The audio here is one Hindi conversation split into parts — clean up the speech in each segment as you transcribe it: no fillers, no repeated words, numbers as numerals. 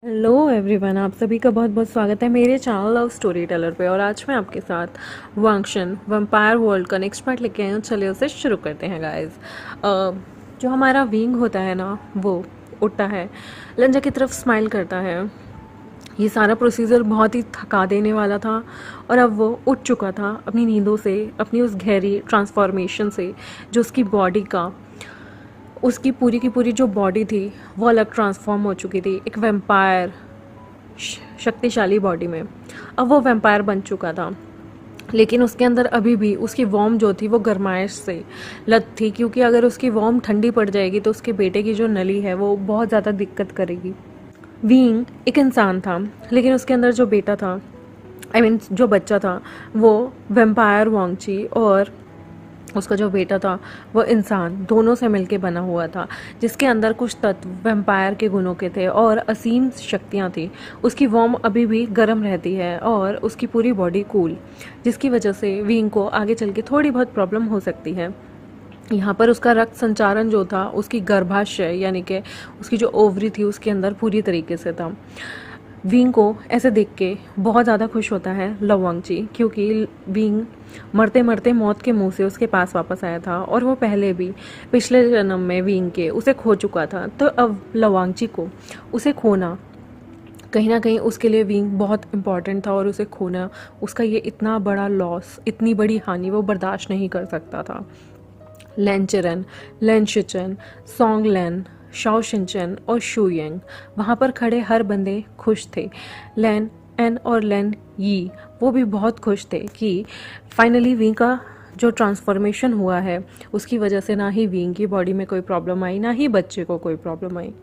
हेलो एवरीवन, आप सभी का बहुत बहुत स्वागत है मेरे चैनल लव स्टोरी टेलर पे। और आज मैं आपके साथ वांगशन वैम्पायर वर्ल्ड का नेक्स्ट पार्ट लेके आई हूँ। चलिए उसे शुरू करते हैं गाइस। जो हमारा विंग होता है ना, वो उठता है, लंजा की तरफ स्माइल करता है। ये सारा प्रोसीजर बहुत ही थका देने वाला था और अब वो उठ चुका था अपनी नींदों से, अपनी उस गहरी ट्रांसफॉर्मेशन से, जो उसकी बॉडी का, उसकी पूरी की पूरी जो बॉडी थी वो अलग ट्रांसफॉर्म हो चुकी थी एक वैम्पायर शक्तिशाली बॉडी में। अब वो वैम्पायर बन चुका था, लेकिन उसके अंदर अभी भी उसकी वॉर्म जो थी वो गर्माइश से लत थी, क्योंकि अगर उसकी वॉर्म ठंडी पड़ जाएगी तो उसके बेटे की जो नली है वो बहुत ज़्यादा दिक्कत करेगी। वीइंग एक इंसान था, लेकिन उसके अंदर जो बेटा था, जो बच्चा था, वो वैम्पायर वांगची और उसका जो बेटा था वो इंसान, दोनों से मिलके बना हुआ था, जिसके अंदर कुछ तत्व वैम्पायर के गुणों के थे और असीम शक्तियाँ थी। उसकी वॉर्म अभी भी गर्म रहती है और उसकी पूरी बॉडी कूल, जिसकी वजह से वीइंग को आगे चल के थोड़ी बहुत प्रॉब्लम हो सकती है। यहाँ पर उसका रक्त संचारण जो था, उसकी गर्भाशय यानी कि उसकी जो ओवरी थी उसके अंदर पूरी तरीके से था। वीइंग को ऐसे देख के बहुत ज़्यादा खुश होता है लवांगची, क्योंकि वीइंग मरते मरते मौत के मुंह से उसके पास वापस आया था और वो पहले भी पिछले जन्म में वीइंग के उसे खो चुका था। तो अब लवांगची को उसे खोना कहीं ना कहीं उसके लिए वीइंग बहुत इम्पॉर्टेंट था, और उसे खोना, उसका ये इतना बड़ा लॉस, इतनी बड़ी हानि वो बर्दाश्त नहीं कर सकता था। लेंचरन, लेंशिचन, सोंगलेन, शाओशिनचन और शुयंग, वहाँ पर खड़े हर बंदे खुश थे। लेन एन और लेन यी, वो भी बहुत खुश थे कि फाइनली वीइंग का जो ट्रांसफॉर्मेशन हुआ है उसकी वजह से ना ही वीइंग की बॉडी में कोई प्रॉब्लम आई, ना ही बच्चे को कोई प्रॉब्लम आई।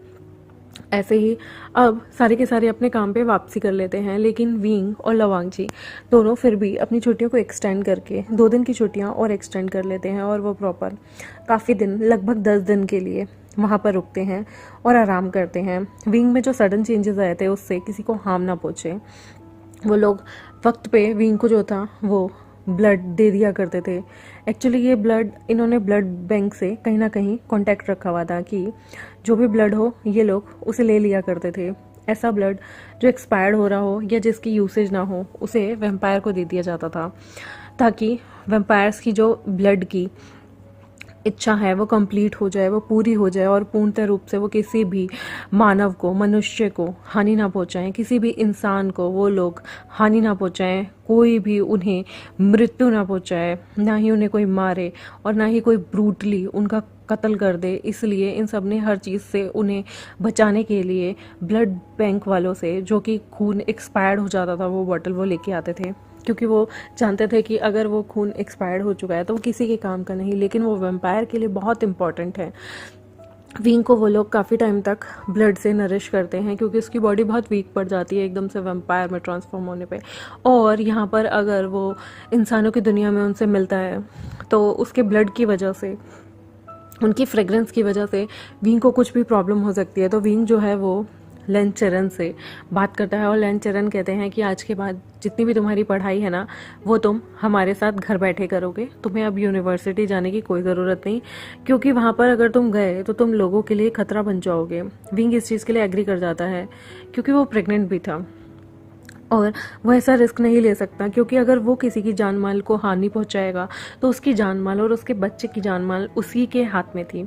ऐसे ही अब सारे के सारे अपने काम पे वापसी कर लेते हैं, लेकिन वीइंग और लवांगची दोनों फिर भी अपनी छुट्टियों को एक्सटेंड करके 2 दिन की छुट्टियां और एक्सटेंड कर लेते हैं, और वो प्रॉपर काफ़ी दिन, लगभग 10 दिन के लिए वहाँ पर रुकते हैं और आराम करते हैं। वीइंग में जो सडन चेंजेस आए थे उससे किसी को हार्म ना पहुँचे। वो लोग वक्त पे वीइंग को जो था वो ब्लड दे दिया करते थे। एक्चुअली ये ब्लड, इन्होंने ब्लड बैंक से कहीं ना कहीं कांटेक्ट रखा हुआ था कि जो भी ब्लड हो ये लोग उसे ले लिया करते थे। ऐसा ब्लड जो एक्सपायर्ड हो रहा हो या जिसकी यूसेज ना हो उसे वैम्पायर को दे दिया जाता था, ताकि वैम्पायर्स की जो ब्लड की इच्छा है वो कंप्लीट हो जाए, वो पूरी हो जाए, और पूर्णतः रूप से वो किसी भी मानव को, मनुष्य को हानि ना पहुंचाएं, किसी भी इंसान को वो लोग हानि ना पहुंचाएं, कोई भी उन्हें मृत्यु ना पहुंचाए, ना ही उन्हें कोई मारे और ना ही कोई ब्रूटली उनका कत्ल कर दे। इसलिए इन सब ने हर चीज़ से उन्हें बचाने के लिए ब्लड बैंक वालों से, जो कि खून एक्सपायर्ड हो जाता था, वो बॉटल वो लेके आते थे, क्योंकि वो जानते थे कि अगर वो खून एक्सपायर्ड हो चुका है तो वो किसी के काम का नहीं, लेकिन वो वैम्पायर के लिए बहुत इंपॉर्टेंट है। वीइंग को वो लोग काफ़ी टाइम तक ब्लड से नरिश करते हैं, क्योंकि उसकी बॉडी बहुत वीक पड़ जाती है एकदम से वैम्पायर में ट्रांसफॉर्म होने पे। और यहाँ पर अगर वो इंसानों की दुनिया में उनसे मिलता है तो उसके ब्लड की वजह से, उनकी फ्रेगरेंस की वजह से वीइंग को कुछ भी प्रॉब्लम हो सकती है। तो वीइंग जो है वो लेंचरन से बात करता है और लेंचरन कहते हैं कि आज के बाद जितनी भी तुम्हारी पढ़ाई है ना, वो तुम हमारे साथ घर बैठे करोगे। तुम्हें अब यूनिवर्सिटी जाने की कोई ज़रूरत नहीं, क्योंकि वहाँ पर अगर तुम गए तो तुम लोगों के लिए खतरा बन जाओगे। वीइंग इस चीज़ के लिए एग्री कर जाता है, क्योंकि वो प्रेग्नेंट भी था और वो ऐसा रिस्क नहीं ले सकता, क्योंकि अगर वो किसी की जान माल को हानि पहुंचाएगा तो उसकी जान माल और उसके बच्चे की जान माल उसी के हाथ में थी।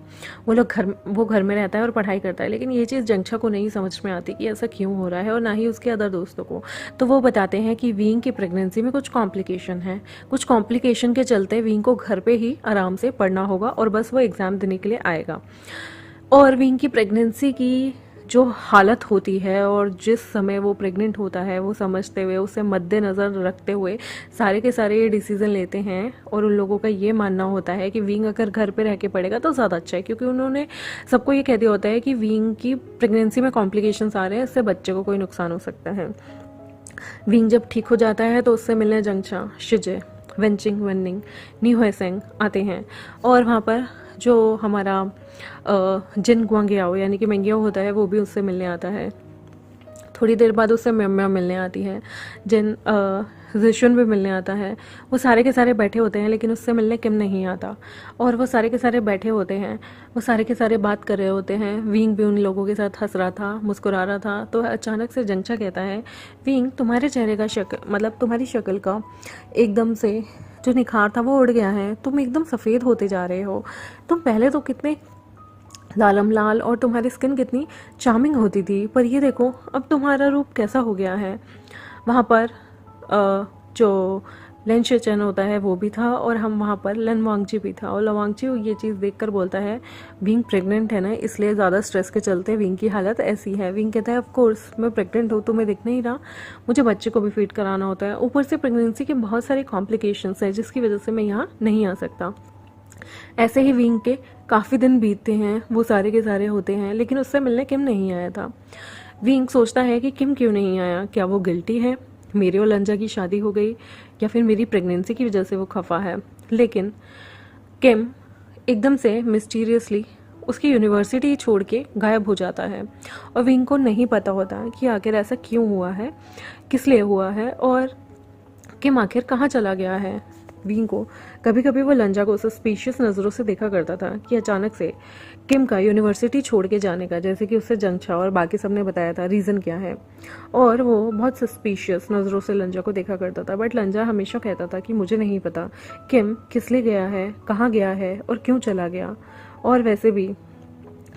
वो घर में रहता है और पढ़ाई करता है, लेकिन ये चीज़ जंक्षा को नहीं समझ में आती कि ऐसा क्यों हो रहा है, और ना ही उसके अदर दोस्तों को। तो वो बताते हैं कि वीइंग की प्रेगनेंसी में कुछ कॉम्प्लिकेशन है, कुछ कॉम्प्लिकेशन के चलते वीइंग को घर पर ही आराम से पढ़ना होगा और बस वो एग्ज़ाम देने के लिए आएगा। और वीइंग की प्रेगनेंसी की जो हालत होती है और जिस समय वो प्रेग्नेंट होता है, वो समझते हुए, उसे मद्देनज़र रखते हुए सारे के सारे ये डिसीज़न लेते हैं। और उन लोगों का ये मानना होता है कि वीइंग अगर घर पे रह के पड़ेगा तो ज़्यादा अच्छा है, क्योंकि उन्होंने सबको ये कह दिया होता है कि वीइंग की प्रेगनेंसी में कॉम्प्लिकेशंस आ रहे हैं, इससे बच्चे को कोई नुकसान हो सकता है। वीइंग जब ठीक हो जाता है तो उससे मिलने जंगचा, शिजे, वेंचिंग, वेनिंग, न्यूहेसेंग आते हैं, और वहाँ पर जो हमारा जिन ग्वांगियाओ यानी कि मेंगियाओ होता है वो भी उससे मिलने आता है। थोड़ी देर बाद उससे म्याम्या मिलने आती है। जिन जिशुन भी मिलने आता है। वो सारे के सारे बैठे होते हैं लेकिन उससे मिलने किम नहीं आता, और वो सारे के सारे बैठे होते हैं, वो सारे के सारे बात कर रहे होते हैं। विंग भी उन लोगों के साथ हंस रहा था, मुस्कुरा रहा था। तो अचानक से जंगचा कहता है, विंग तुम्हारे चेहरे का शक्ल, मतलब तुम्हारी शक्ल का एकदम से जो निखार था वो उड़ गया है, तुम एकदम सफ़ेद होते जा रहे हो। तुम पहले तो कितने लालम लाल और तुम्हारी स्किन कितनी चार्मिंग होती थी, पर ये देखो अब तुम्हारा रूप कैसा हो गया है। वहाँ पर जो लेन शेचन होता है वो भी था, और हम वहाँ पर लन वांगची भी था। और लवांगची ये चीज़ देखकर बोलता है, विंग प्रेग्नेंट है ना, इसलिए ज़्यादा स्ट्रेस के चलते विंग की हालत ऐसी है। विंग कहता है, ऑफ कोर्स मैं प्रेग्नेंट हूँ, तुम्हें दिख नहीं रहा, मुझे बच्चे को भी फीड कराना होता है, ऊपर से प्रेगनेंसी के बहुत सारे कॉम्प्लिकेशंस हैं जिसकी वजह से मैं यहाँ नहीं आ सकता। ऐसे ही विंग के काफ़ी दिन बीतते हैं, वो सारे के सारे होते हैं, लेकिन उससे मिलने किम नहीं आया था। विंग सोचता है कि किम क्यों नहीं आया, क्या वो गिल्टी है, मेरे और लंजा की शादी हो गई, या फिर मेरी प्रेगनेंसी की वजह से वो खफा है। लेकिन किम एकदम से मिस्टीरियसली उसकी यूनिवर्सिटी छोड़ के गायब हो जाता है, और विंग को नहीं पता होता कि आखिर ऐसा क्यों हुआ है, किस लिए हुआ है, और किम आखिर कहाँ चला गया है। विंग को कभी कभी वो लंजा को सस्पिशियस नज़रों से देखा करता था कि अचानक से किम का यूनिवर्सिटी छोड़ के जाने का, जैसे कि उससे जंगछा और बाकी सब ने बताया था, रीज़न क्या है। और वो बहुत सस्पिशियस नज़रों से लंजा को देखा करता था, बट लंजा हमेशा कहता था कि मुझे नहीं पता किम किस लिए गया है, कहाँ गया है और क्यों चला गया। और वैसे भी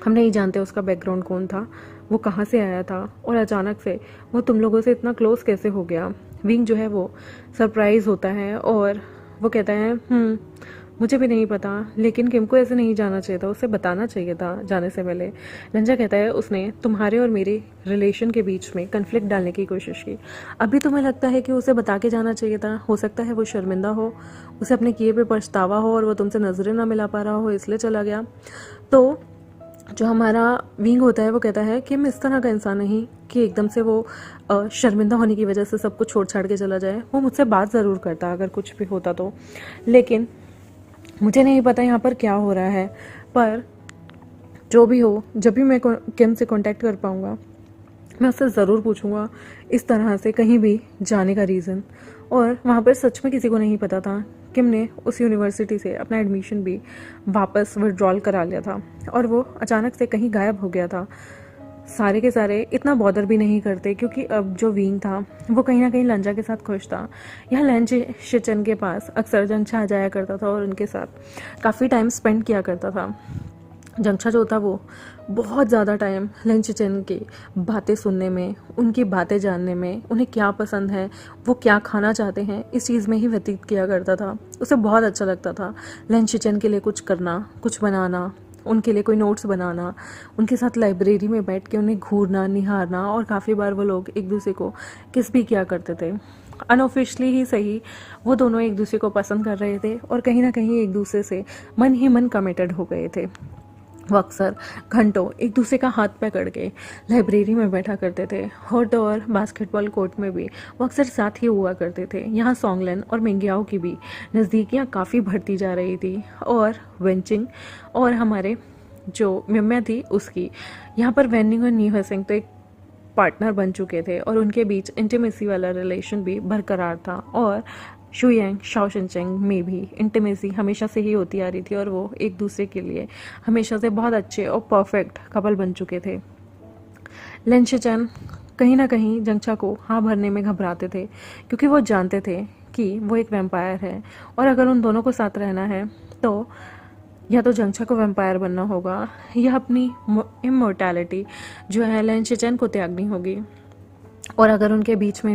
हम नहीं जानते उसका बैकग्राउंड कौन था, वो कहाँ से आया था, और अचानक से वो तुम लोगों से इतना क्लोज कैसे हो गया। विंग जो है वो सरप्राइज होता है और वो कहता है, मुझे भी नहीं पता, लेकिन किम को ऐसे नहीं जाना चाहिए था, उसे बताना चाहिए था जाने से पहले। लंजा कहता है, उसने तुम्हारे और मेरे रिलेशन के बीच में कन्फ्लिक्ट डालने की कोशिश की। अभी तुम्हें लगता है कि उसे बता के जाना चाहिए था, हो सकता है वो शर्मिंदा हो, उसे अपने किए पे पछतावा हो और वो तुमसे नजरें ना मिला पा रहा हो, इसलिए चला गया। तो जो हमारा विंग होता है वो कहता है कि मैं इस तरह का इंसान नहीं कि एकदम से वो शर्मिंदा होने की वजह से सब कुछ छोड़ छाड़ के चला जाए। वो मुझसे बात ज़रूर करता अगर कुछ भी होता तो, लेकिन मुझे नहीं पता यहाँ पर क्या हो रहा है। पर जो भी हो, जब भी मैं किम से कांटेक्ट कर पाऊँगा मैं उससे ज़रूर पूछूंगा इस तरह से कहीं भी जाने का रीज़न। और वहाँ पर सच में किसी को नहीं पता था। किम ने उस यूनिवर्सिटी से अपना एडमिशन भी वापस विड्रॉल करा लिया था, और वो अचानक से कहीं गायब हो गया था। सारे के सारे इतना बॉदर भी नहीं करते, क्योंकि अब जो विंग था वो कहीं ना कहीं लंजा के साथ खुश था। यह लंज शिचन के पास अक्सर जंगछा आ जाया करता था और उनके साथ काफ़ी टाइम स्पेंड किया करता था। जंगछा जो था वो बहुत ज़्यादा टाइम लंचचन की बातें सुनने में, उनकी बातें जानने में, उन्हें क्या पसंद है, वो क्या खाना चाहते हैं, इस चीज़ में ही व्यतीत किया करता था। उसे बहुत अच्छा लगता था लंचचन के लिए कुछ करना, कुछ बनाना, उनके लिए कोई नोट्स बनाना, उनके साथ लाइब्रेरी में बैठ के उन्हें घूरना, निहारना, और काफ़ी बार वो लोग एक दूसरे को किस भी किया करते थे। अनऑफिशियली ही सही, वो दोनों एक दूसरे को पसंद कर रहे थे और कहीं ना कहीं एक दूसरे से मन ही मन कमिटेड हो गए थे। वो अक्सर घंटों एक दूसरे का हाथ पकड़ के लाइब्रेरी में बैठा करते थे। हॉट और बास्केटबॉल कोर्ट में भी वो अक्सर साथ ही हुआ करते थे। यहाँ सोंगलन और मिंगियाओ की भी नज़दीकियाँ काफ़ी बढ़ती जा रही थी, और वेंचिंग और हमारे जो मिम्या थी उसकी, यहाँ पर वेनिंग और न्यू हसिंग तो एक पार्टनर बन चुके थे, और उनके बीच इंटीमेसी वाला रिलेशन भी बरकरार था। और शुयांग शाओशिनचेंग में भी इंटीमेसी हमेशा से ही होती आ रही थी, और वो एक दूसरे के लिए हमेशा से बहुत अच्छे और परफेक्ट कपल बन चुके थे। लिन शिचन कहीं ना कहीं जंगछा को हाँ भरने में घबराते थे, क्योंकि वो जानते थे कि वो एक वैम्पायर है, और अगर उन दोनों को साथ रहना है तो या तो जंगछा को वैम्पायर बनना होगा, या अपनी इमोर्टैलिटी जो है लिन शिचन को त्यागनी होगी। और अगर उनके बीच में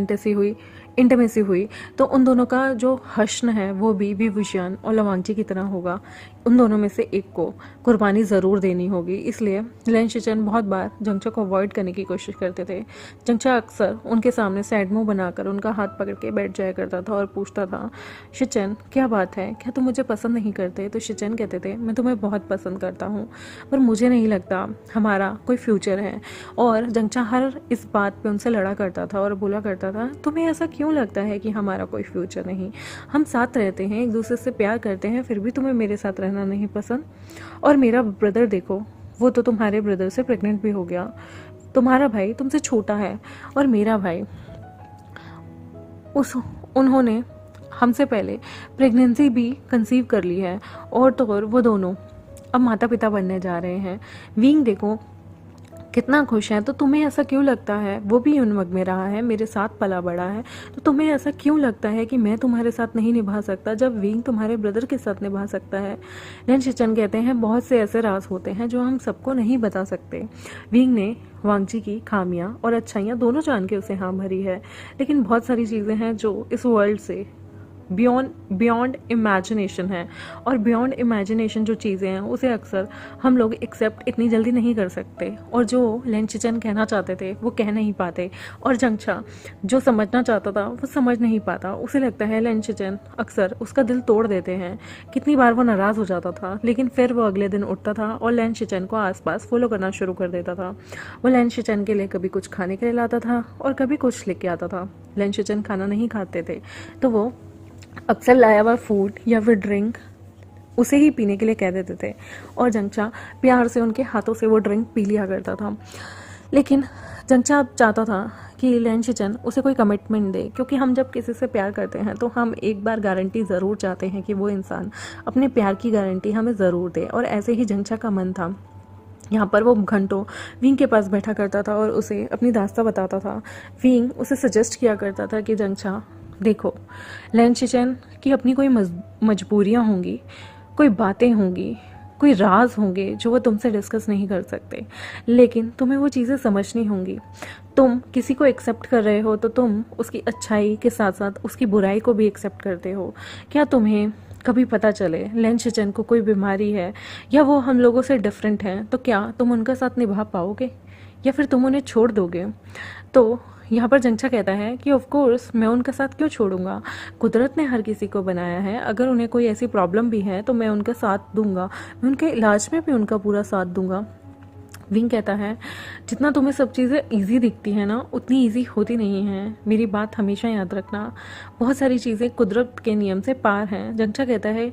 इंटीमेसी हुई तो उन दोनों का जो हश्न है वो भी विवुशियन और लवांगची की तरह होगा। उन दोनों में से एक को कुर्बानी ज़रूर देनी होगी। इसलिए लिन शिचन बहुत बार जंगछा को अवॉइड करने की कोशिश करते थे। जंगछा अक्सर उनके सामने सैड मुंह बनाकर उनका हाथ पकड़ के बैठ जाया करता था और पूछता था, शिचन क्या बात है, क्या तुम मुझे पसंद नहीं करते? तो शिचन कहते थे, मैं तुम्हें बहुत पसंद करता हूँ, पर मुझे नहीं लगता हमारा कोई फ्यूचर है। और जंगछा हर इस बात पे उनसे लड़ा करता था और बोला करता था, तुम्हें ऐसा क्यों लगता है कि हमारा कोई फ्यूचर नहीं? हम साथ रहते हैं, एक दूसरे से प्यार करते हैं, फिर भी तुम्हें मेरे साथ रहना नहीं पसंद। और मेरा ब्रदर देखो, वो तो तुम्हारे ब्रदर से प्रेग्नेंट भी हो गया। तुम्हारा भाई तुमसे छोटा है, और मेरा भाई उस उन्होंने हमसे पहले प्रेगनेंसी भी कंसीव कर ली है और तो और वो दोनों अब माता पिता बनने जा रहे हैं। विंग देखो कितना खुश है। तो तुम्हें ऐसा क्यों लगता है, वो भी उन्मग में रहा है, मेरे साथ पला बड़ा है, तो तुम्हें ऐसा क्यों लगता है कि मैं तुम्हारे साथ नहीं निभा सकता जब विंग तुम्हारे ब्रदर के साथ निभा सकता है। लेन शिचन कहते हैं बहुत से ऐसे राज होते हैं जो हम सबको नहीं बता सकते। विंग ने वांगजी की खामियां और अच्छाइयां दोनों जान के उसे हाँ भरी है, लेकिन बहुत सारी चीज़ें हैं जो इस वर्ल्ड से बियॉन्ड इमेजिनेशन है, और बियॉन्ड इमेजिनेशन जो चीज़ें हैं उसे अक्सर हम लोग एक्सेप्ट इतनी जल्दी नहीं कर सकते, और जो लेन चिचन कहना चाहते थे वो कह नहीं पाते, और जंगछा जो समझना चाहता था वो समझ नहीं पाता। उसे लगता है लेन चिचन अक्सर उसका दिल तोड़ देते हैं। कितनी बार वो नाराज़ हो जाता था, लेकिन फिर वो अगले दिन उठता था और लेन चिचन को आसपास फॉलो करना शुरू कर देता था। वो लेन चिचन के लिए कभी कुछ खाने के लिए लाता था और कभी कुछ लेके आता था। लेन चिचन खाना नहीं खाते थे तो वो अक्सर लाया हुआ फूड या फिर ड्रिंक उसे ही पीने के लिए कह देते थे, और जंगछा प्यार से उनके हाथों से वो ड्रिंक पी लिया करता था। लेकिन जंगछा चाहता था कि लेन शिचन उसे कोई कमिटमेंट दे, क्योंकि हम जब किसी से प्यार करते हैं तो हम एक बार गारंटी ज़रूर चाहते हैं कि वो इंसान अपने प्यार की गारंटी हमें ज़रूर दे, और ऐसे ही जंगछा का मन था। यहाँ पर वो घंटों विंग के पास बैठा करता था और उसे अपनी दास्तां बताता था। विंग उसे सजेस्ट किया करता था कि जंगछा देखो, लेन शिचन की अपनी कोई मजबूरियाँ होंगी, कोई बातें होंगी, कोई राज होंगे जो वो तुमसे डिस्कस नहीं कर सकते, लेकिन तुम्हें वो चीज़ें समझनी होंगी। तुम किसी को एक्सेप्ट कर रहे हो तो तुम उसकी अच्छाई के साथ साथ उसकी बुराई को भी एक्सेप्ट करते हो। क्या तुम्हें कभी पता चले लेन शिचन को कोई बीमारी है या वो हम लोगों से डिफरेंट हैं, तो क्या तुम उनका साथ निभा पाओगे या फिर तुम उन्हें छोड़ दोगे? तो यहाँ पर जंगछा कहता है कि ऑफ कोर्स मैं उनका साथ क्यों छोड़ूंगा, कुदरत ने हर किसी को बनाया है, अगर उन्हें कोई ऐसी प्रॉब्लम भी है तो मैं उनका साथ दूंगा, मैं उनके इलाज में भी उनका पूरा साथ दूंगा। विंग कहता है जितना तुम्हें सब चीज़ें इजी दिखती है ना, उतनी इजी होती नहीं है, मेरी बात हमेशा याद रखना, बहुत सारी चीज़ें कुदरत के नियम से पार हैं। जंगछा कहता है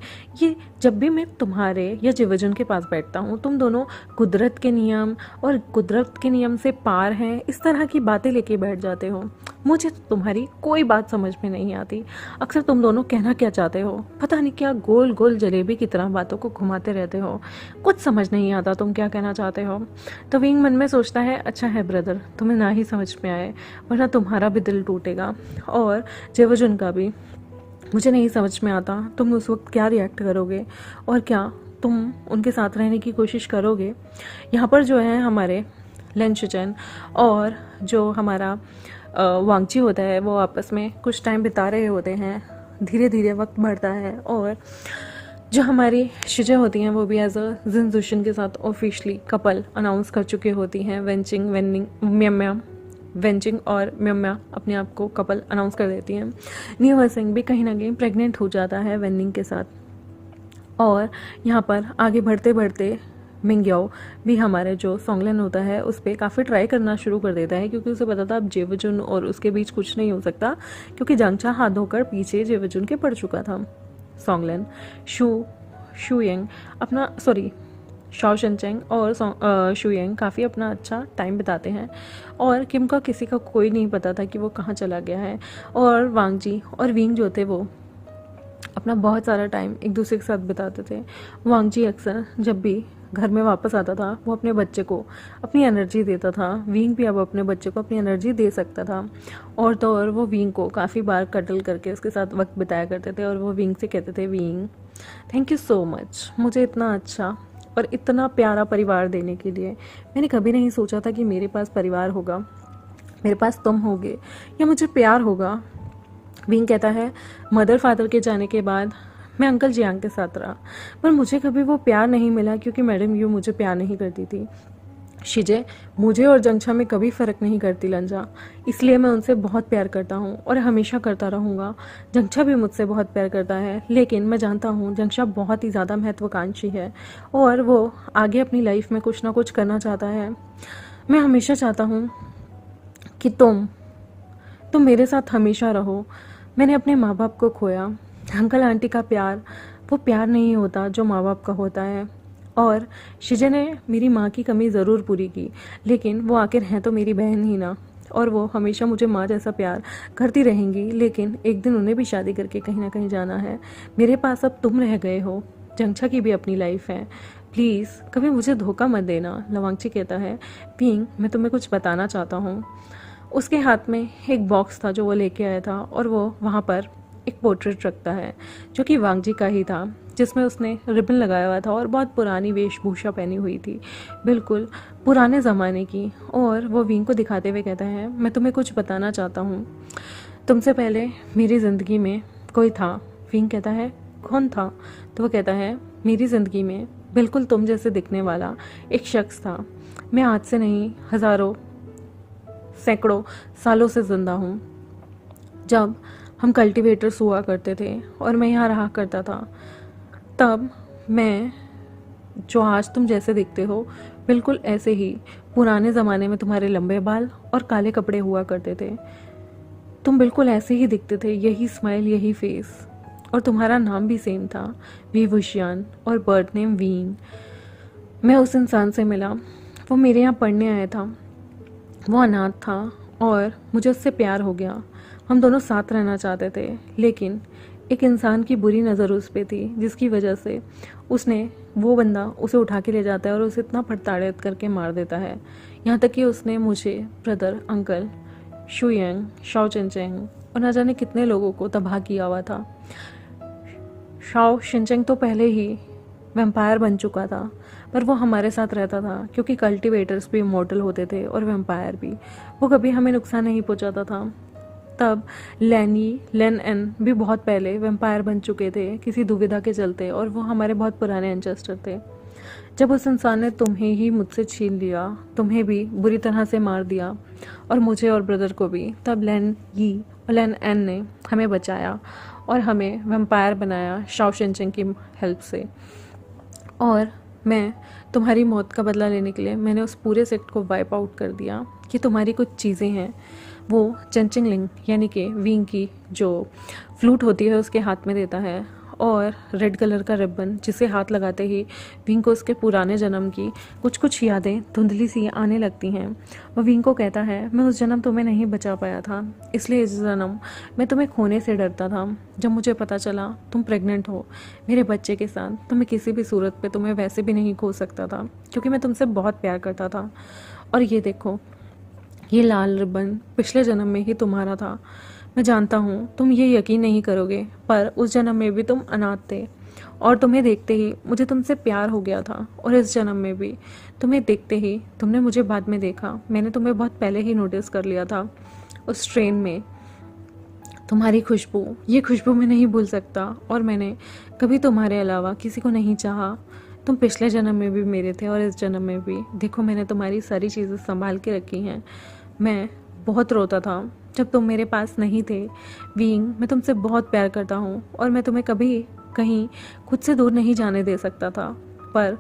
ये जब भी मैं तुम्हारे या जिवजुन के पास बैठता हूँ तुम दोनों कुदरत के नियम और कुदरत के नियम से पार हैं इस तरह की बातें लेके बैठ जाते हो, मुझे तुम्हारी कोई बात समझ में नहीं आती। अक्सर तुम दोनों कहना क्या चाहते हो, पता नहीं क्या गोल गोल जलेबी की तरह बातों को घुमाते रहते हो, कुछ समझ नहीं आता तुम क्या कहना चाहते हो। तो विंग मन में सोचता है अच्छा है ब्रदर, तुम्हें ना ही समझ में आए, वरना तुम्हारा भी दिल टूटेगा और जेवजुन का भी। मुझे नहीं समझ में आता तुम उस वक्त क्या रिएक्ट करोगे और क्या तुम उनके साथ रहने की कोशिश करोगे। यहाँ पर जो है हमारे लेन शिचन और जो हमारा वांगची होता है वो आपस में कुछ टाइम बिता रहे होते हैं। धीरे धीरे वक्त बढ़ता है और जो हमारी शिजे होती हैं वो भी एज अ जिनजुशन के साथ ऑफिशियली कपल अनाउंस कर चुकी होती हैं। वेंचिंग और म्यम्या अपने आप को कपल अनाउंस कर देती हैं। न्यू सिंह भी कहीं ना कहीं प्रेग्नेंट हो जाता है वेनिंग के साथ, और यहाँ पर आगे बढ़ते बढ़ते मिंग्याओ भी हमारे जो सोंगलेन होता है उस पर काफ़ी ट्राई करना शुरू कर देता है, क्योंकि उसे पता था अब जेवजुन और उसके बीच कुछ नहीं हो सकता, क्योंकि जंगछा हाथ धोकर पीछे जेवजुन के पड़ चुका था। सोंगलेन शुयेंग अपना शाओ शनचेंग और शुयेंग काफ़ी अपना अच्छा टाइम बिताते हैं, और किम का किसी का कोई नहीं पता था कि वो कहाँ चला गया है। और वांगजी और विंग जो थे वो अपना बहुत सारा टाइम एक दूसरे के साथ बिताते थे। वांगजी अक्सर जब भी घर में वापस आता था वो अपने बच्चे को अपनी एनर्जी देता था, विंग भी अब अपने बच्चे को अपनी एनर्जी दे सकता था, और तो और वो विंग को काफ़ी बार कटल करके उसके साथ वक्त बिताया करते थे, और वो विंग से कहते थे wing thank you so much, मुझे इतना अच्छा और इतना प्यारा परिवार देने के लिए। मैंने कभी नहीं सोचा था कि मेरे पास परिवार होगा, मेरे पास तुम होगे या मुझे प्यार होगा। विंग कहता है मदर फादर के जाने के बाद मैं अंकल जियांग के साथ रहा, पर मुझे कभी वो प्यार नहीं मिला, क्योंकि मैडम यू मुझे प्यार नहीं करती थी। शिजे मुझे और जंगछा में कभी फ़र्क नहीं करती लंजा, इसलिए मैं उनसे बहुत प्यार करता हूँ और हमेशा करता रहूँगा। जंगछा भी मुझसे बहुत प्यार करता है, लेकिन मैं जानता हूँ जंगछा बहुत ही ज़्यादा महत्वाकांक्षी है और वो आगे अपनी लाइफ में कुछ ना कुछ करना चाहता है। मैं हमेशा चाहता हूँ कि तुम मेरे साथ हमेशा रहो। मैंने अपने माँ बाप को खोया, अंकल आंटी का प्यार वो प्यार नहीं होता जो माँ बाप का होता है, और शिजे ने मेरी माँ की कमी ज़रूर पूरी की, लेकिन वो आखिर हैं तो मेरी बहन ही ना। और वो हमेशा मुझे माँ जैसा प्यार करती रहेंगी, लेकिन एक दिन उन्हें भी शादी करके कहीं ना कहीं जाना है। मेरे पास अब तुम रह गए हो, जंगछा की भी अपनी लाइफ है, प्लीज़ कभी मुझे धोखा मत देना। लवांगची कहता है, पिंग मैं तुम्हें कुछ बताना चाहता हूँ। उसके हाथ में एक बॉक्स था जो वो लेके आया था, और वो वहाँ पर एक पोर्ट्रेट रखता है जो कि वांगजी का ही था, जिसमें उसने रिबन लगाया हुआ था और बहुत पुरानी वेशभूषा पहनी हुई थी, बिल्कुल पुराने ज़माने की। और वो विंग को दिखाते हुए कहता है, मैं तुम्हें कुछ बताना चाहता हूँ, तुमसे पहले मेरी ज़िंदगी में कोई था। विंग कहता है, कौन था? तो वो कहता है, मेरी ज़िंदगी में बिल्कुल तुम जैसे दिखने वाला एक शख्स था। मैं आज से नहीं, हज़ारों सैकड़ों सालों से ज़िंदा हूँ। जब हम कल्टीवेटर्स हुआ करते थे और मैं यहाँ रहा करता था, तब मैं जो आज तुम जैसे दिखते हो बिल्कुल ऐसे ही पुराने ज़माने में तुम्हारे लंबे बाल और काले कपड़े हुआ करते थे। तुम बिल्कुल ऐसे ही दिखते थे, यही स्माइल, यही फेस, और तुम्हारा नाम भी सेम था, वी वुशियान, और बर्थ नेम वीन। मैं उस इंसान से मिला, वो मेरे यहाँ पढ़ने आया था, वो अनाथ था और मुझे उससे प्यार हो गया। हम दोनों साथ रहना चाहते थे, लेकिन एक इंसान की बुरी नज़र उस पर थी, जिसकी वजह से वो बंदा उसे उठा के ले जाता है और उसे इतना प्रताड़ित करके मार देता है। यहाँ तक कि उसने मुझे, ब्रदर, अंकल, शुयंग, शाओ चिनचेंग और ना जाने कितने लोगों को तबाह किया हुआ था। शाओ शिनचेंग तो पहले ही वैम्पायर बन चुका था, पर वो हमारे साथ रहता था क्योंकि कल्टीवेटर्स भी इमॉर्टल होते थे और वैम्पायर भी। वो कभी हमें नुकसान नहीं पहुंचाता था। तब लेन एन भी बहुत पहले वैम्पायर बन चुके थे किसी दुविधा के चलते, और वो हमारे बहुत पुराने एंसेस्टर थे। जब उस इंसान ने तुम्हें ही मुझसे छीन लिया, तुम्हें भी बुरी तरह से मार दिया और मुझे और ब्रदर को भी, तब लेन यी और लेन एन ने हमें बचाया और हमें वैम्पायर बनाया शाओ शिनचेंग की हेल्प से। और मैं तुम्हारी मौत का बदला लेने के लिए मैंने उस पूरे सेक्ट को वाइप आउट कर दिया कि तुम्हारी कुछ चीज़ें हैं, वो चेंचिंगलिंग यानी कि विंग की जो फ्लूट होती है उसके हाथ में देता है, और रेड कलर का रिबन जिसे हाथ लगाते ही विंग को उसके पुराने जन्म की कुछ यादें धुंधली सी आने लगती हैं। वह विंग को कहता है, मैं उस जन्म तुम्हें नहीं बचा पाया था, इसलिए इस जन्म मैं तुम्हें खोने से डरता था। जब मुझे पता चला तुम प्रेग्नेंट हो मेरे बच्चे के साथ, तो मैं किसी भी सूरत पे तुम्हें वैसे भी नहीं खो सकता था, क्योंकि मैं तुमसे बहुत प्यार करता था। और ये देखो, ये लाल रिबन पिछले जन्म में ही तुम्हारा था। मैं जानता हूँ तुम ये यकीन नहीं करोगे, पर उस जन्म में भी तुम अनाथ थे, और तुम्हें देखते ही मुझे तुमसे प्यार हो गया था। और इस जन्म में भी तुम्हें देखते ही तुमने मुझे बाद में देखा। मैंने तुम्हें बहुत पहले ही नोटिस कर लिया था उस ट्रेन में। तुम्हारी खुशबू, ये खुशबू मैं नहीं भूल सकता, और मैंने कभी तुम्हारे अलावा किसी को नहीं चाहा। तुम पिछले जन्म में भी मेरे थे और इस जन्म में भी। देखो, मैंने तुम्हारी सारी चीज़ें संभाल के रखी हैं। मैं बहुत रोता था जब तुम मेरे पास नहीं थे। विंग, मैं तुमसे बहुत प्यार करता हूँ और मैं तुम्हें कभी कहीं खुद से दूर नहीं जाने दे सकता था, पर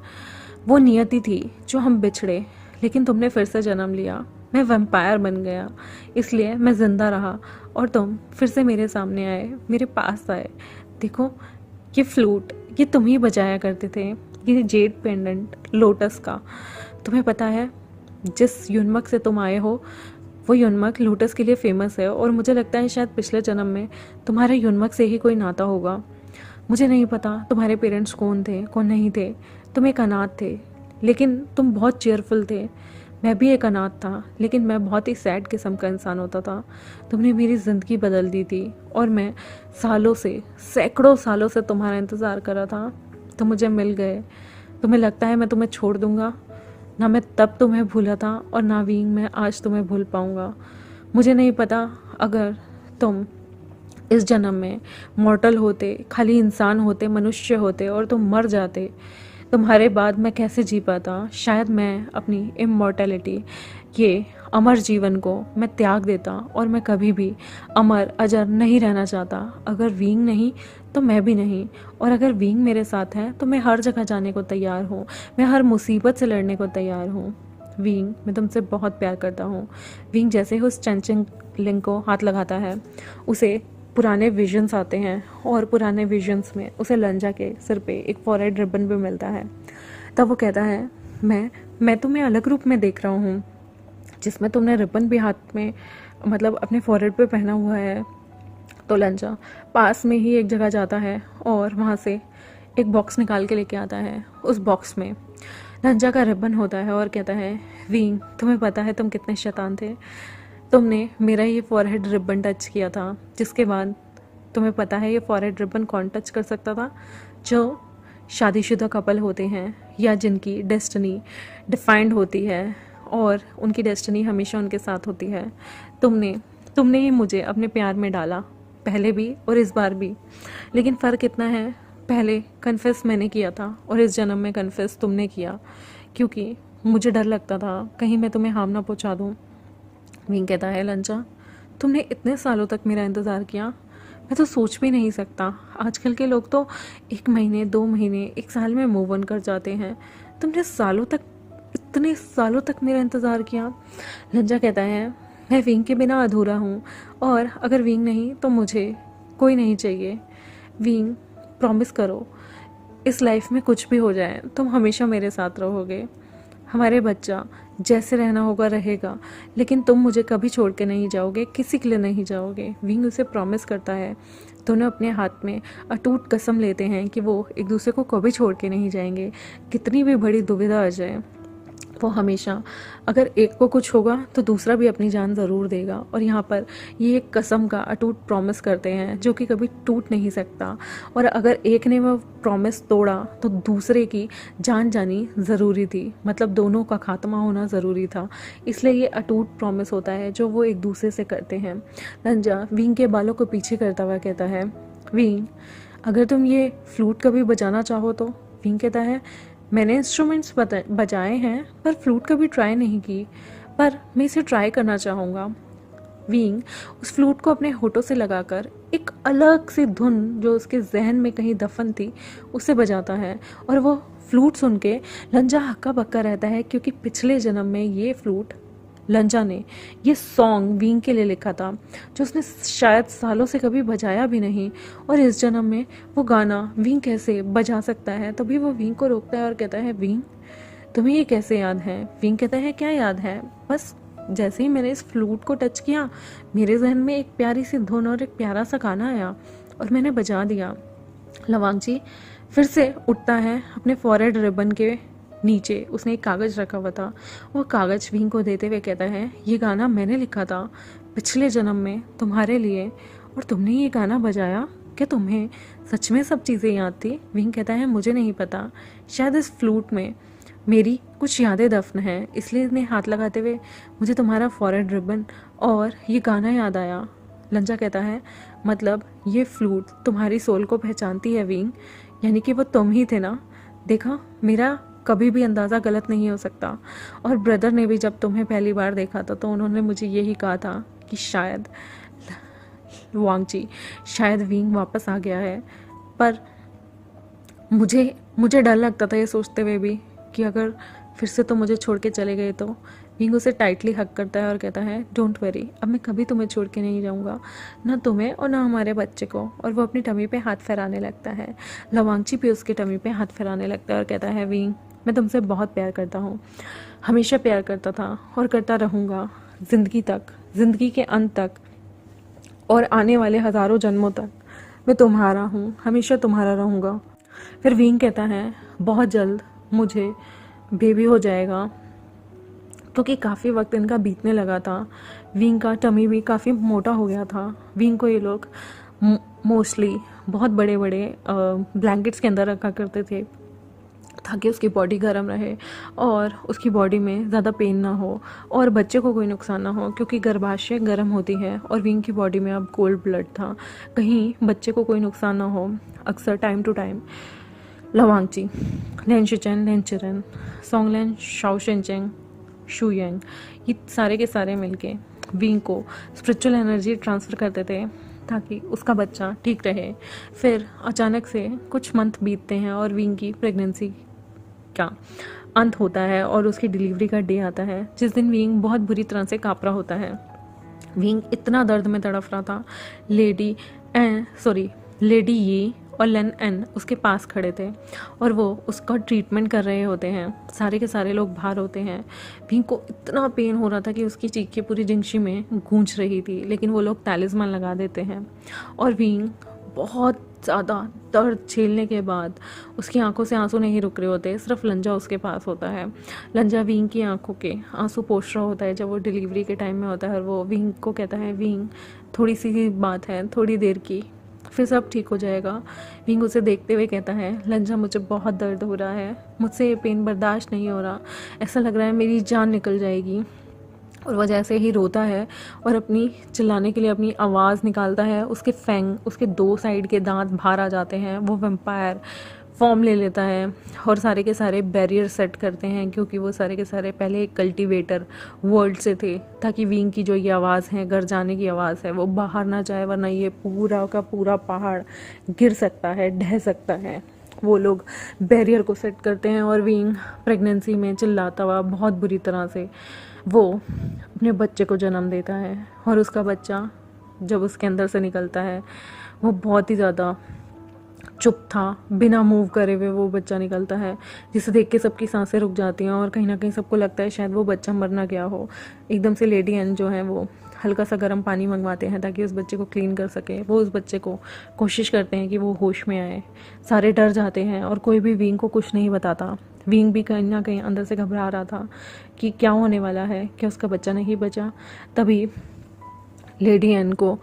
वो नियति थी जो हम बिछड़े, लेकिन तुमने फिर से जन्म लिया। मैं वैम्पायर बन गया, इसलिए मैं जिंदा रहा और तुम फिर से मेरे सामने आए, मेरे पास आए। देखो, ये फ्लूट, ये तुम ही बजाया करते थे, ये जेड पेंडेंट लोटस का। तुम्हें पता है, जिस युनमक से तुम आए हो वो युनमक लोटस के लिए फेमस है, और मुझे लगता है शायद पिछले जन्म में तुम्हारे युनमक से ही कोई नाता होगा। मुझे नहीं पता तुम्हारे पेरेंट्स कौन थे कौन नहीं थे। तुम एक अनाथ थे, लेकिन तुम बहुत चेयरफुल थे। मैं भी एक अनाथ था, लेकिन मैं बहुत ही सैड किस्म का इंसान होता था। तुमने मेरी ज़िंदगी बदल दी थी, और मैं सालों से, सैकड़ों सालों से तुम्हारा इंतज़ार कर रहा था। तुम मुझे मिल गए। तुम्हें लगता है मैं तुम्हें छोड़ दूँगा? ना मैं तब तुम्हें भूला था, और ना विंग मैं आज तुम्हें भूल पाऊँगा। मुझे नहीं पता, अगर तुम इस जन्म में मॉर्टल होते, खाली इंसान होते, मनुष्य होते, और तुम मर जाते, तुम्हारे बाद मैं कैसे जी पाता। शायद मैं अपनी इमॉर्टैलिटी, ये अमर जीवन को मैं त्याग देता, और मैं कभी भी अमर अजर नहीं रहना चाहता। अगर विंग नहीं तो मैं भी नहीं, और अगर विंग मेरे साथ है तो मैं हर जगह जाने को तैयार हूँ, मैं हर मुसीबत से लड़ने को तैयार हूँ। विंग, मैं तुमसे बहुत प्यार करता हूँ। विंग जैसे ही उस चेंचिंग लिंग को हाथ लगाता है, उसे पुराने विजन्स आते हैं, और पुराने विजन्स में उसे लंजा के सिर पे एक फॉरहेड रिबन भी मिलता है। तब वो कहता है, मैं तुम्हें अलग रूप में देख रहा हूँ। जिसमें तुमने रिबन भी हाथ में मतलब अपने फॉरहेड पे पहना हुआ है। तो लंजा पास में ही एक जगह जाता है और वहाँ से एक बॉक्स निकाल के लेके आता है। उस बॉक्स में लंजा का रिबन होता है और कहता है, विंग तुम्हें पता है तुम कितने शैतान थे, तुमने मेरा ये फॉरहेड रिबन टच किया था, जिसके बाद तुम्हें पता है ये फॉरहेड रिबन कौन टच कर सकता था? जो शादीशुदा कपल होते हैं या जिनकी डेस्टिनी डिफाइंड होती है और उनकी डेस्टिनी हमेशा उनके साथ होती है। तुमने ही मुझे अपने प्यार में डाला, पहले भी और इस बार भी। लेकिन फ़र्क इतना है, पहले कन्फेस मैंने किया था और इस जन्म में कन्फेस तुमने किया, क्योंकि मुझे डर लगता था कहीं मैं तुम्हें हार्म ना पहुंचा दूं। विंग कहता है, लंजा तुमने इतने सालों तक मेरा इंतज़ार किया, मैं तो सोच भी नहीं सकता। आजकल के लोग तो 1 महीने 2 महीने 1 साल में मूव ऑन कर जाते हैं, तुमने इतने सालों तक मेरा इंतज़ार किया। लंजा कहता है, मैं विंग के बिना अधूरा हूँ और अगर विंग नहीं तो मुझे कोई नहीं चाहिए। विंग प्रॉमिस करो, इस लाइफ में कुछ भी हो जाए तुम हमेशा मेरे साथ रहोगे। हमारे बच्चा जैसे रहना होगा रहेगा, लेकिन तुम मुझे कभी छोड़ के नहीं जाओगे, किसी के लिए नहीं जाओगे। विंग उसे प्रॉमिस करता है। दोनों अपने हाथ में अटूट कसम लेते हैं कि वो एक दूसरे को कभी छोड़ के नहीं जाएंगे। कितनी भी बड़ी दुविधा आ जाए, वो हमेशा अगर एक को कुछ होगा तो दूसरा भी अपनी जान ज़रूर देगा। और यहाँ पर ये एक कसम का अटूट प्रॉमिस करते हैं जो कि कभी टूट नहीं सकता। और अगर एक ने वो प्रॉमिस तोड़ा तो दूसरे की जान जानी ज़रूरी थी, मतलब दोनों का खात्मा होना ज़रूरी था। इसलिए ये अटूट प्रॉमिस होता है जो वो एक दूसरे से करते हैं। लंजा विंग के बालों को पीछे करता हुआ कहता है, विंग अगर तुम ये फ्लूट कभी बजाना चाहो तो। विंग कहता है, मैंने इंस्ट्रूमेंट्स बजाए हैं पर फ्लूट कभी ट्राई नहीं की, पर मैं इसे ट्राई करना चाहूँगा। विंग उस फ्लूट को अपने होठों से लगाकर एक अलग सी धुन जो उसके जहन में कहीं दफन थी उसे बजाता है। और वो फ्लूट सुन के लंजा हक्का बक्का रहता है, क्योंकि पिछले जन्म में ये फ्लूट लंजा ने ये सॉन्ग विंग के लिए लिखा था जो उसने शायद सालों से कभी बजाया भी नहीं। और इस जन्म में वो गाना विंग कैसे बजा सकता है? तभी वो विंग को रोकता है और कहता है, विंग तुम्हें ये कैसे याद है? विंग कहता है, क्या याद है? बस जैसे ही मैंने इस फ्लूट को टच किया मेरे जहन में एक प्यारी सी धुन और एक प्यारा सा गाना आया और मैंने बजा दिया। लवांगची फिर से उठता है, अपने फॉरहेड रिबन के नीचे उसने एक कागज़ रखा हुआ था, वो कागज़ विंग को देते हुए कहता है, ये गाना मैंने लिखा था पिछले जन्म में तुम्हारे लिए और तुमने ये गाना बजाया। क्या तुम्हें सच में सब चीज़ें याद थी? विंग कहता है, मुझे नहीं पता, शायद इस फ्लूट में मेरी कुछ यादें दफन हैं, इसलिए इन्हें हाथ लगाते हुए मुझे तुम्हारा फॉरहेड रिबन और ये गाना याद आया। लंजा कहता है, मतलब ये फ्लूट तुम्हारी सोल को पहचानती है विंग, यानी कि वो तुम ही थे ना? देखा, मेरा कभी भी अंदाज़ा गलत नहीं हो सकता। और ब्रदर ने भी जब तुम्हें पहली बार देखा था तो उन्होंने मुझे यही कहा था कि शायद वांगची शायद विंग वापस आ गया है। पर मुझे डर लगता था ये सोचते हुए भी कि अगर फिर से तो मुझे छोड़ के चले गए तो। विंग उसे टाइटली हक करता है और कहता है, डोंट वरी, अब मैं कभी तुम्हें छोड़ के नहीं जाऊँगा, ना तुम्हें और ना हमारे बच्चे को। और वो अपनी टमी पे हाथ फहराने लगता है। लवांगची भी उसकी टमी पे हाथ फहराने लगता है और कहता है, विंग मैं तुमसे बहुत प्यार करता हूँ, हमेशा प्यार करता था और करता रहूँगा, ज़िंदगी तक, ज़िंदगी के अंत तक और आने वाले हज़ारों जन्मों तक मैं तुम्हारा हूँ, हमेशा तुम्हारा रहूँगा। फिर विंग कहता है, बहुत जल्द मुझे बेबी हो जाएगा, क्योंकि काफ़ी वक्त इनका बीतने लगा था। विंग का टमी भी काफ़ी मोटा हो गया था। विंग को ये लोग मोस्टली बहुत बड़े बड़े ब्लैंकेट्स के अंदर रखा करते थे ताकि उसकी बॉडी गर्म रहे और उसकी बॉडी में ज़्यादा पेन ना हो और बच्चे को कोई नुकसान ना हो, क्योंकि गर्भाशय गर्म होती है और विंग की बॉडी में अब कोल्ड ब्लड था, कहीं बच्चे को कोई नुकसान ना हो। अक्सर टाइम टू टाइम लवांगची, लेंशिचेन, लेंचिरन, सोंगलेन, शाओशिनचेंग, शुयेंग, ये सारे के सारे मिलके विंग को स्पिरिचुअल एनर्जी ट्रांसफ़र करते थे ताकि उसका बच्चा ठीक रहे। फिर अचानक से कुछ मंथ बीतते हैं और विंग की प्रेगनेंसी का अंत होता है और उसकी डिलीवरी का डे आता है, जिस दिन विंग बहुत बुरी तरह से काँप रहा होता है। विंग इतना दर्द में तड़फ रहा था। लेडी ये और लेन एन उसके पास खड़े थे और वो उसका ट्रीटमेंट कर रहे होते हैं। सारे के सारे लोग बाहर होते हैं। विंग को इतना पेन हो रहा था कि उसकी चीखें पूरी जिंगशी में गूंज रही थी, लेकिन वो लोग टैलिस्मान लगा देते हैं और विंग बहुत ज़्यादा दर्द झेलने के बाद उसकी आंखों से आंसू नहीं रुक रहे होते, सिर्फ लंजा उसके पास होता है। लंजा विंग की आंखों के आंसू पोंछ रहा होता है जब वो डिलीवरी के टाइम में होता है और वो विंग को कहता है, विंग थोड़ी सी बात है, थोड़ी देर की, फिर सब ठीक हो जाएगा। विंग उसे देखते हुए कहता है, लंजा मुझे बहुत दर्द हो रहा है, मुझसे ये पेन बर्दाश्त नहीं हो रहा, ऐसा लग रहा है मेरी जान निकल जाएगी। और वह जैसे ही रोता है और अपनी चिल्लाने के लिए अपनी आवाज़ निकालता है, उसके फैंग, उसके 2 साइड के दांत बाहर आ जाते हैं। वो वैम्पायर फॉर्म ले लेता है और सारे के सारे बैरियर सेट करते हैं, क्योंकि वो सारे के सारे पहले एक कल्टीवेटर वर्ल्ड से थे, ताकि विंग की जो ये आवाज़ है, घर जाने की आवाज़ है, वो बाहर ना जाए, वरना ये पूरा का पूरा पहाड़ गिर सकता है, ढह सकता है। वो लोग बैरियर को सेट करते हैं और विंग प्रेगनेंसी में चिल्लाता हुआ बहुत बुरी तरह से वो अपने बच्चे को जन्म देता है। और उसका बच्चा जब उसके अंदर से निकलता है, वो बहुत ही ज़्यादा चुप था, बिना मूव करे हुए वो बच्चा निकलता है, जिसे देख के सबकी सांसें रुक जाती हैं और कहीं ना कहीं सबको लगता है शायद वो बच्चा मर ना गया हो। एकदम से लेडी एन जो है वो हल्का सा गर्म पानी मंगवाते हैं ताकि उस बच्चे को क्लीन कर सके। वो उस बच्चे को कोशिश करते हैं कि वो होश में आए। सारे डर जाते हैं और कोई भी विंग को कुछ नहीं बताता। विंग भी कहीं ना कहीं अंदर से घबरा रहा था कि क्या होने वाला है, क्या उसका बच्चा नहीं बचा। तभी लेडी एन को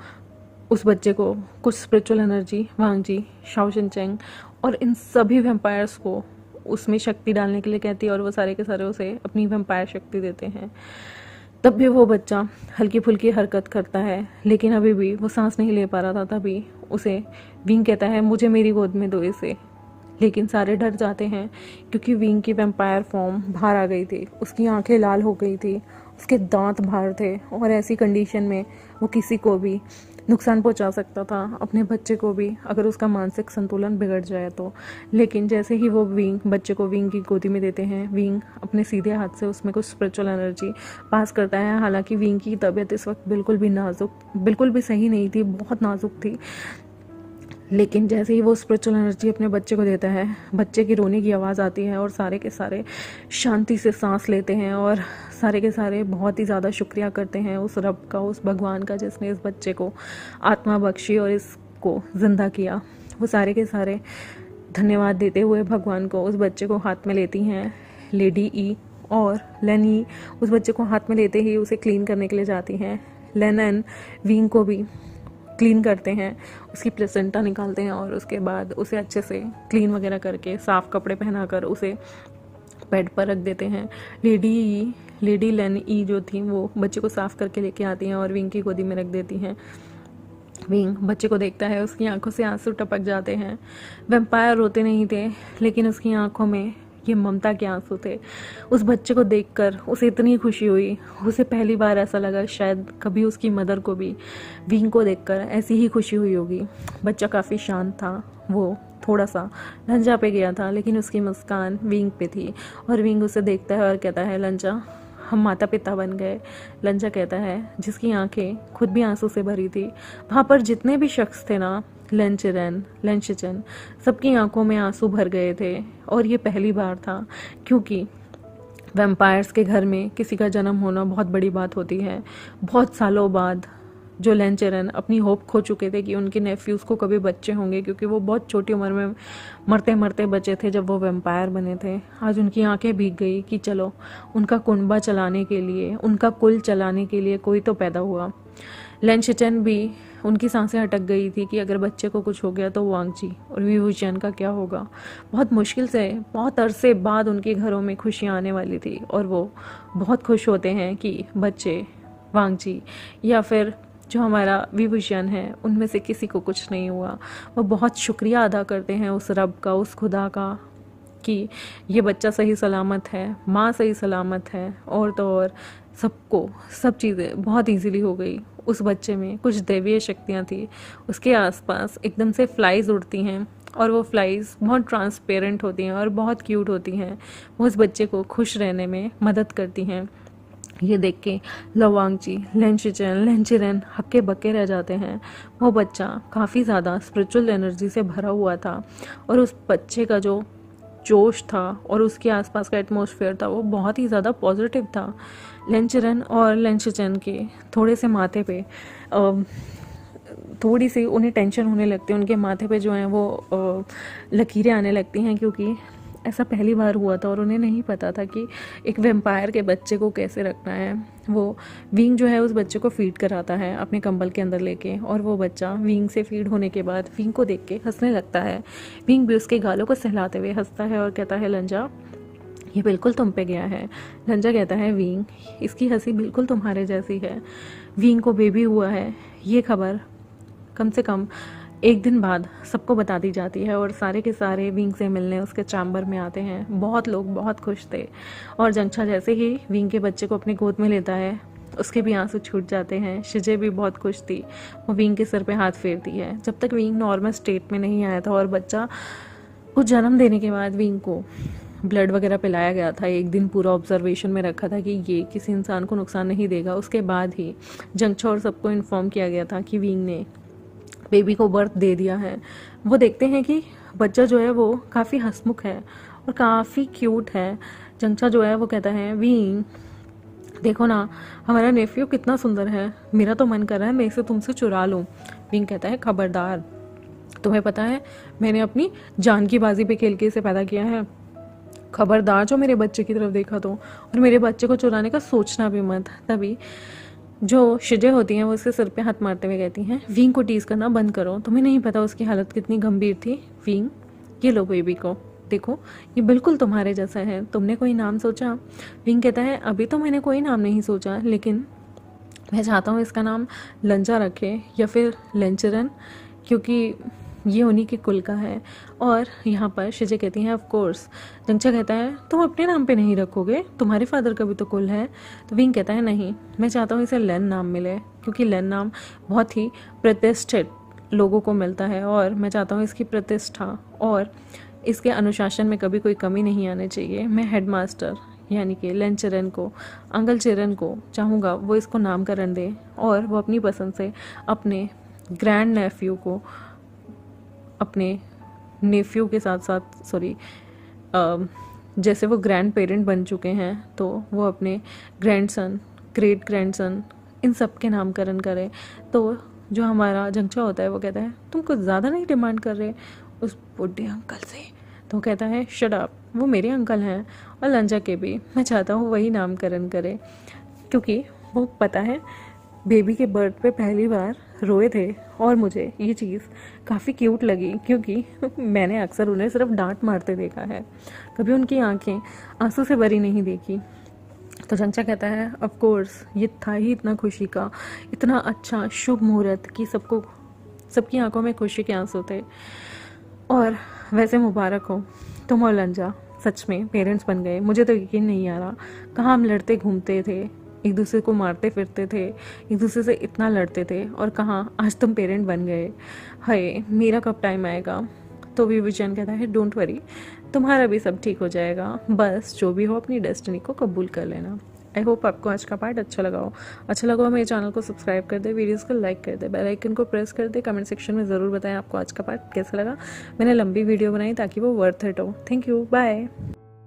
उस बच्चे को कुछ स्पिरिचुअल एनर्जी, वांग जी, शाओ शिनचेंग और इन सभी वैम्पायर्स को उसमें शक्ति डालने के लिए कहती है और वो सारे के सारे उसे अपनी वैम्पायर शक्ति देते हैं। तब भी वो बच्चा हल्की फुल्की हरकत करता है, लेकिन अभी भी वो सांस नहीं ले पा रहा था। तभी उसे विंग कहता है, मुझे मेरी गोद में दो इसे। लेकिन सारे डर जाते हैं क्योंकि विंग की वैम्पायर फॉर्म बाहर आ गई थी, उसकी आंखें लाल हो गई थी, उसके दांत बाहर थे और ऐसी कंडीशन में वो किसी को भी नुकसान पहुंचा सकता था, अपने बच्चे को भी, अगर उसका मानसिक संतुलन बिगड़ जाए तो। लेकिन जैसे ही वो विंग बच्चे को विंग की गोदी में देते हैं, विंग अपने सीधे हाथ से उसमें कुछ स्पिरिचुअल एनर्जी पास करता है। हालांकि विंग की तबीयत इस वक्त बिल्कुल भी सही नहीं थी, बहुत नाजुक थी। लेकिन जैसे ही वो स्पिरिचुअल एनर्जी अपने बच्चे को देता है, बच्चे की रोने की आवाज़ आती है और सारे के सारे शांति से सांस लेते हैं और सारे के सारे बहुत ही ज़्यादा शुक्रिया करते हैं उस रब का, उस भगवान का, जिसने इस बच्चे को आत्मा बख्शी और इसको ज़िंदा किया। वो सारे के सारे धन्यवाद देते हुए भगवान को उस बच्चे को हाथ में लेती हैं लेडी ई, और लेन ई उस बच्चे को हाथ में लेते ही उसे क्लीन करने के लिए जाती हैं। लेन एन विंग को भी क्लीन करते हैं, उसकी प्लेसेंटा निकालते हैं और उसके बाद उसे अच्छे से क्लीन वगैरह करके साफ़ कपड़े पहनाकर उसे बेड पर रख देते हैं। लेडी लेन ई जो थी वो बच्चे को साफ़ करके लेके आती हैं और विंग की गोदी में रख देती हैं। विंग बच्चे को देखता है, उसकी आंखों से आंसू टपक जाते हैं। वैम्पायर रोते नहीं थे, लेकिन उसकी आंखों में ये ममता के आंसू थे। उस बच्चे को देखकर उसे इतनी खुशी हुई, उसे पहली बार ऐसा लगा शायद कभी उसकी मदर को भी विंग को देखकर ऐसी ही खुशी हुई होगी। बच्चा काफ़ी शांत था, वो थोड़ा सा लंजा पे गया था, लेकिन उसकी मुस्कान विंग पे थी और विंग उसे देखता है और कहता है, लंजा हम माता पिता बन गए। लंजा कहता है, जिसकी आंखें खुद भी आंसू से भरी थी। वहाँ पर जितने भी शख्स थे ना, लेंशिचन, सबकी आंखों में आंसू भर गए थे। और ये पहली बार था, क्योंकि वैम्पायर्स के घर में किसी का जन्म होना बहुत बड़ी बात होती है। बहुत सालों बाद जो लेंचरन अपनी होप खो चुके थे कि उनके नेफ्यूज़ को कभी बच्चे होंगे, क्योंकि वो बहुत छोटी उम्र में मरते मरते बचे थे जब वो वैम्पायर बने थे। आज उनकी आंखें भीग गई कि चलो उनका कुनबा चलाने के लिए, उनका कुल चलाने के लिए कोई तो पैदा हुआ। लेंशिचन भी, उनकी सांसें अटक गई थी कि अगर बच्चे को कुछ हो गया तो वांग जी और विवुशियन का क्या होगा। बहुत मुश्किल से, बहुत अरसे बाद उनके घरों में खुशियाँ आने वाली थी और वो बहुत खुश होते हैं कि बच्चे वांग जी या फिर जो हमारा विभूषण है उनमें से किसी को कुछ नहीं हुआ। वो बहुत शुक्रिया अदा करते हैं उस रब का, उस खुदा का, कि ये बच्चा सही सलामत है, माँ सही सलामत है। और तो और सबको सब चीज़ें बहुत इजीली हो गई। उस बच्चे में कुछ दैवीय शक्तियाँ थी। उसके आसपास एकदम से फ्लाइज उड़ती हैं और वो फ्लाइज बहुत ट्रांसपेरेंट होती हैं और बहुत क्यूट होती हैं। वो उस बच्चे को खुश रहने में मदद करती हैं। ये देख के लवांगची, लेंशिचन, लेंचिरन हक्के बक्के रह जाते हैं। वो बच्चा काफ़ी ज़्यादा स्पिरिचुअल एनर्जी से भरा हुआ था और उस बच्चे का जो जोश था और उसके आसपास का एटमॉस्फेयर था वो बहुत ही ज़्यादा पॉजिटिव था। लेंचिरन और लेंशिचन के थोड़े से माथे पे थोड़ी सी उन्हें टेंशन होने लगती है, उनके माथे पे जो है वो लकीरें आने लगती हैं, क्योंकि ऐसा पहली बार हुआ था और उन्हें नहीं पता था कि एक वेम्पायर के बच्चे को कैसे रखना है। वो विंग जो है उस बच्चे को फीड कराता है अपने कंबल के अंदर लेके, और वो बच्चा विंग से फीड होने के बाद विंग को देख के हंसने लगता है। विंग भी उसके गालों को सहलाते हुए हंसता है और कहता है, लंजा ये बिल्कुल तुम पे गया है। लंजा कहता है, विंग इसकी हंसी बिल्कुल तुम्हारे जैसी है। विंग को बेबी हुआ है, ये खबर कम से कम एक दिन बाद सबको बता दी जाती है और सारे के सारे विंग से मिलने उसके चैम्बर में आते हैं। बहुत लोग बहुत खुश थे और जंक्षा जैसे ही विंग के बच्चे को अपनी गोद में लेता है उसके भी आंसू छूट जाते हैं। शिजे भी बहुत खुश थी, वो विंग के सर पे हाथ फेरती है। जब तक विंग नॉर्मल स्टेट में नहीं आया था और बच्चा को जन्म देने के बाद विंग को ब्लड वगैरह पिलाया गया था, एक दिन पूरा ऑब्जर्वेशन में रखा था कि ये किसी इंसान को नुकसान नहीं देगा। उसके बाद ही जंक्षा और सबको इन्फॉर्म किया गया था कि विंग ने बेबी को बर्थ दे दिया है। वो देखते हैं कि बच्चा जो है वो काफ़ी हंसमुख है और काफ़ी क्यूट है। जंक्षा जो है वो कहता है, विंग देखो ना हमारा नेफ्यू कितना सुंदर है, मेरा तो मन कर रहा है मैं इसे तुमसे चुरा लूँ। विंग कहता है, खबरदार, तुम्हें पता है मैंने अपनी जान की बाजी पे खेल के इसे पैदा किया है। खबरदार जो मेरे बच्चे की तरफ देखा तो, और मेरे बच्चे को चुराने का सोचना भी मत। तभी जो शिजे होती हैं वो उसके सिर पे हाथ मारते हुए कहती हैं, विंग को टीज करना बंद करो, तुम्हें नहीं पता उसकी हालत कितनी गंभीर थी। विंग ये लो बेबी को, देखो ये बिल्कुल तुम्हारे जैसा है, तुमने कोई नाम सोचा? विंग कहता है, अभी तो मैंने कोई नाम नहीं सोचा, लेकिन मैं चाहता हूँ इसका नाम लंजा रखे या फिर लेंचरन, क्योंकि ये उन्हीं के कुल का है। और यहाँ पर शिजे कहती हैं, ऑफ कोर्स। जंक्षा कहता है, तुम अपने नाम पे नहीं रखोगे, तुम्हारे फादर का भी तो कुल है। तो विंग कहता है, नहीं, मैं चाहता हूँ इसे लेन नाम मिले, क्योंकि लेन नाम बहुत ही प्रतिष्ठित लोगों को मिलता है और मैं चाहता हूँ इसकी प्रतिष्ठा और इसके अनुशासन में कभी कोई कमी नहीं आनी चाहिए। मैं हेडमास्टर यानी कि लेंचरन को, अंकल चिरन को चाहूँगा वो इसको नामकरण दे और वो अपनी पसंद से अपने ग्रैंड नेफ्यू को अपने नेफ्यू के साथ साथ जैसे वो ग्रैंड पेरेंट बन चुके हैं तो वो अपने ग्रैंडसन, ग्रेट ग्रैंडसन, इन सब के नामकरण करें। तो जो हमारा जंक्षा होता है वो कहता है, तुम कुछ ज़्यादा नहीं डिमांड कर रहे उस बुढ़े अंकल से? तो कहता है, शट अप, वो मेरे अंकल हैं और लंजा के भी, मैं चाहता हूँ वही नामकरण करे, क्योंकि वो पता है बेबी के बर्थ पे पहली बार रोए थे और मुझे ये चीज़ काफ़ी क्यूट लगी, क्योंकि मैंने अक्सर उन्हें सिर्फ डांट मारते देखा है, कभी उनकी आंखें आंसू से भरी नहीं देखी। तो जंक्षा कहता है, ऑफ कोर्स ये था ही इतना खुशी का, इतना अच्छा शुभ मुहूर्त कि सबकी आंखों में खुशी के आंसू थे। और वैसे मुबारक हो, तुम और लंजा सच में पेरेंट्स बन गए। मुझे तो यकीन नहीं आ रहा, कहाँ हम लड़ते घूमते थे, एक दूसरे को मारते फिरते थे, एक दूसरे से इतना लड़ते थे, और कहाँ आज तुम पेरेंट बन गए। हाय, मेरा कब टाइम आएगा? तो विभूचन कहता है, डोंट वरी, तुम्हारा भी सब ठीक हो जाएगा, बस जो भी हो अपनी डेस्टिनी को कबूल कर लेना। आई होप आपको आज का पार्ट अच्छा लगा हो मेरे चैनल को सब्सक्राइब कर दे, वीडियोस को लाइक कर दे, बेल आइकन को प्रेस कर दे, कमेंट सेक्शन में ज़रूर बताएं आपको आज का पार्ट कैसा लगा। मैंने लंबी वीडियो बनाई ताकि वो वर्थ इट हो। Thank you, bye.